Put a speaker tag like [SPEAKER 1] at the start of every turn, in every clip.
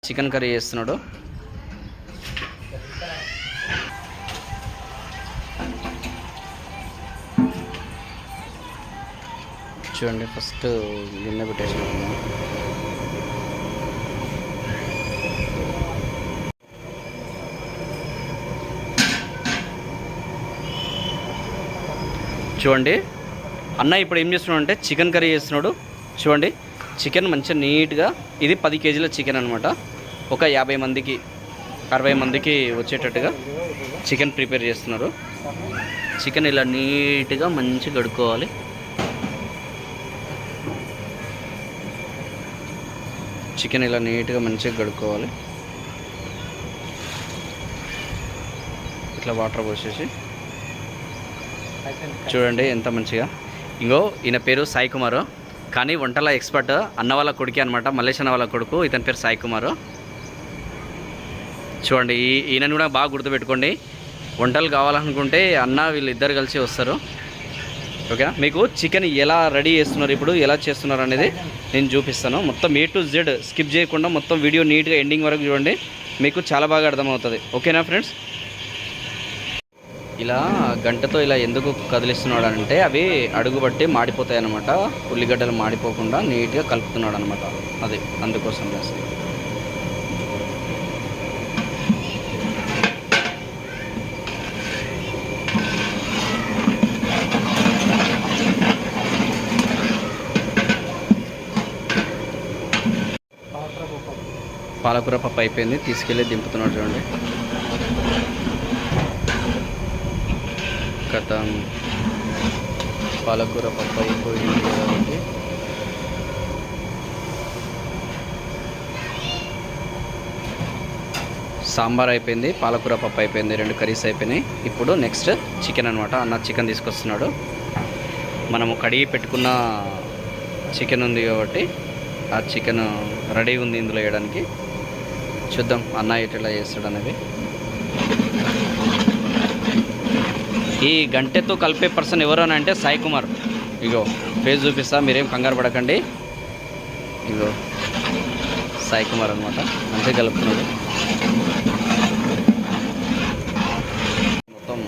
[SPEAKER 1] Chicken curry చేస్తున్నాడు. చూడండి, first గిన్నె పెట్టేసుకుంటున్నాం. చూడండి అన్న ఇప్పుడు ఏం చేస్తున్నాడు అంటే చికెన్ కర్రీ చేస్తున్నాడు. చూడండి, చికెన్ మంచిగా నీట్గా, ఇది 10 కేజీల చికెన్ అనమాట. ఒక 50 మందికి 60 మందికి వచ్చేటట్టుగా చికెన్ ప్రిపేర్ చేస్తున్నారు. చికెన్ ఇలా నీట్గా మంచిగా కడుక్కోవాలి. చికెన్ ఇలా నీట్గా మంచిగా కడుక్కోవాలి. ఇట్లా వాటర్ పోసేసి చూడండి ఎంత మంచిగా. ఇంకో ఈయన పేరు సాయి కుమారు, కానీ వంటల ఎక్స్పర్ట్. అన్న వాళ్ళ కొడుకే అనమాట, మల్లేష్ అన్న వాళ్ళ కొడుకు. ఇతని పేరు సాయి కుమారు. చూడండి, ఈయనని కూడా బాగా గుర్తుపెట్టుకోండి. వంటలు కావాలనుకుంటే అన్న వీళ్ళిద్దరు కలిసి వస్తారు. ఓకేనా? మీకు చికెన్ ఎలా రెడీ చేస్తున్నారు, ఇప్పుడు ఎలా చేస్తున్నారు అనేది నేను చూపిస్తాను. మొత్తం A to Z స్కిప్ చేయకుండా మొత్తం వీడియో నీట్గా ఎండింగ్ వరకు చూడండి, మీకు చాలా బాగా అర్థమవుతుంది. ఓకేనా ఫ్రెండ్స్? ఇలా గంటతో ఇలా ఎందుకు కదిలిస్తున్నాడు అంటే అవి అడుగుబట్టి మాడిపోతాయి అన్నమాట. ఉల్లిగడ్డలు మాడిపోకుండా నీట్గా కలుపుతున్నాడు అనమాట. అది అందుకోసం చేస్తాను. పాలకూర పప్పు అయిపోయింది, తీసుకెళ్ళి దింపుతున్నాడు. చూడండి, కథం పాలకూర పప్పు అయిపోయింది కాబట్టి సాంబార్ అయిపోయింది, పాలకూర పప్పు అయిపోయింది, 2 కర్రీస్ అయిపోయినాయి. ఇప్పుడు నెక్స్ట్ చికెన్ అనమాట. అన్న చికెన్ తీసుకొస్తున్నాడు. మనము కడిగి పెట్టుకున్న చికెన్ ఉంది కాబట్టి ఆ చికెన్ రెడీ ఉంది ఇందులో వేయడానికి. చూద్దాం అన్న ఎట్లా చేస్తాడు అనేది. ఈ గంటెతో కలిపే పర్సన్ ఎవరు అని అంటే సాయి కుమార్. ఇగో ఫేస్ చూపిస్తా, మీరేం కంగారు పడకండి. ఇగో సాయి కుమార్ అనమాట, అంతే కలుపుతున్నాడు మొత్తం.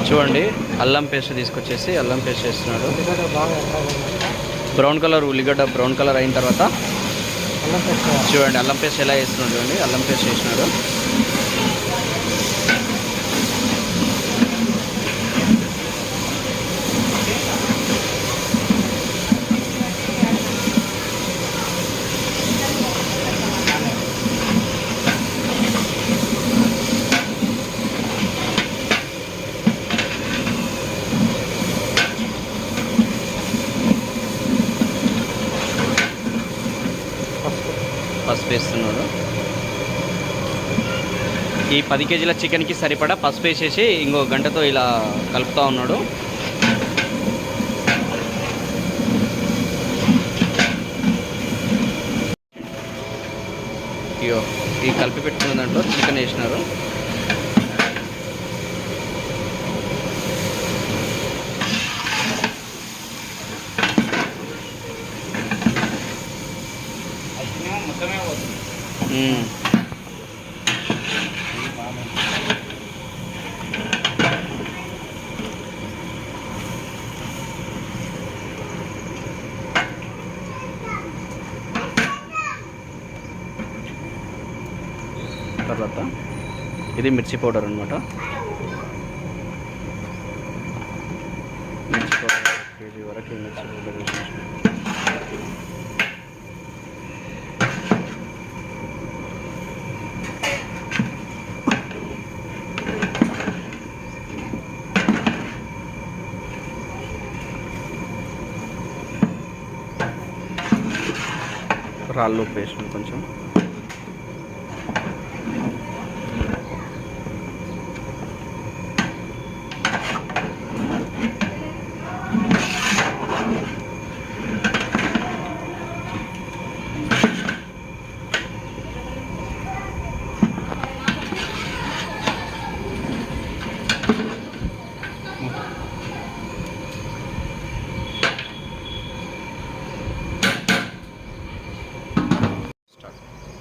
[SPEAKER 1] చూడండి, అల్లం పేస్ట్ తీసుకొచ్చేసి అల్లం పేస్ట్ చేస్తున్నాడు. బ్రౌన్ కలర్ ఉల్లిగడ్డ బ్రౌన్ కలర్ అయిన తర్వాత చూడండి అల్లం పేస్ట్ ఎలా వేస్తున్నాడు. చూడండి, అల్లం పేస్ట్ వేసినాడు. పసుపు వేస్తున్నాడు. ఈ 10 కేజీల చికెన్కి సరిపడా పసుపు వేసేసి ఇంకో గంటతో ఇలా కలుపుతూ ఉన్నాడు. ఇగో ఈ కలిపి పెట్టుకున్న దాంట్లో చికెన్ వేసినారు. తర్వాత ఇది మిర్చి పౌడర్ అనమాట. మిర్చి పౌడర్ 1 కేజీ వరకు మిర్చి పౌడర్ వేసేసి రాళ్ళు పేస్ట్ కొంచెం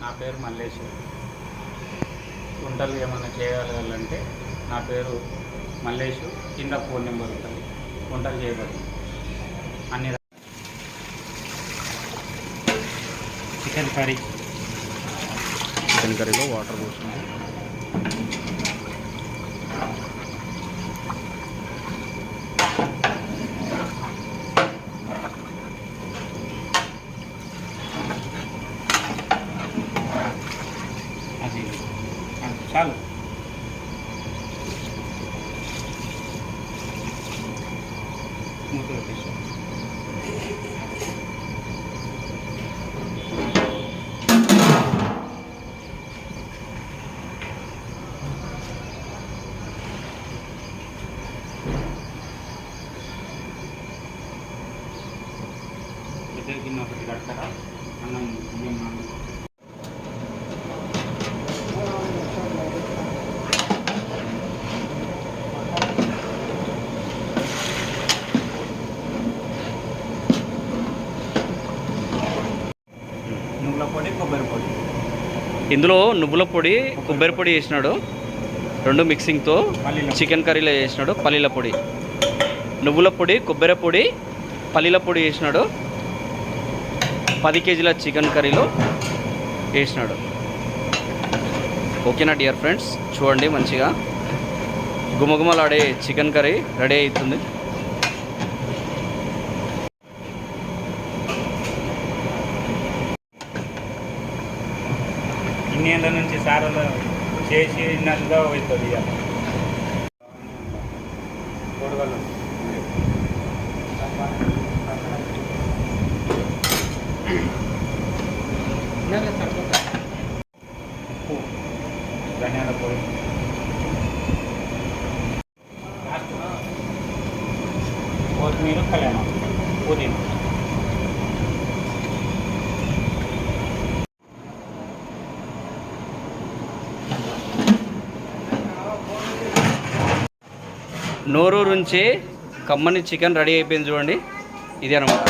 [SPEAKER 2] నా పేరు మల్లేష్. వంటలు ఏమైనా చేయగలగాలంటే నా పేరు మల్లేష్, కింద ఫోన్ నెంబర్ ఉంటుంది. వంటలు చేయబడుతుంది. అన్ని చికెన్
[SPEAKER 1] కర్రీలో వాటర్ పోస్తుంది.
[SPEAKER 2] అది చాలు. మూత పెట్టేసి పెద్ద గిన్నె ఒకటి కడతారా? అన్నం నువ్వుల పొడి, కొబ్బరి పొడి.
[SPEAKER 1] ఇందులో నువ్వుల పొడి, కొబ్బరి పొడి వేసినాడు. రెండు మిక్సింగ్తో చికెన్ కర్రీలో వేసినాడు. పల్లీల పొడి, నువ్వుల పొడి, కొబ్బరి పొడి, పల్లీల పొడి వేసినాడు. 10 కేజీల చికెన్ కర్రీలో వేసినాడు. ఓకేనా డియర్ ఫ్రెండ్స్, చూడండి మంచిగా గుమగుమలాడే చికెన్ కర్రీ రెడీ అవుతుంది.
[SPEAKER 2] ఇన్ని ఏళ్ళ నుంచి సార్లు చేసి ఇన్నట్టుగా అవుతుంది. కూరగాయలు ఉప్పు, ధనియాల పొడి, కొత్తిమీర, కళ్యాణం, పుదీనా.
[SPEAKER 1] నోరూరు నుంచి కమ్మని చికెన్ రెడీ అయిపోయింది చూడండి. ఇది అనమాట.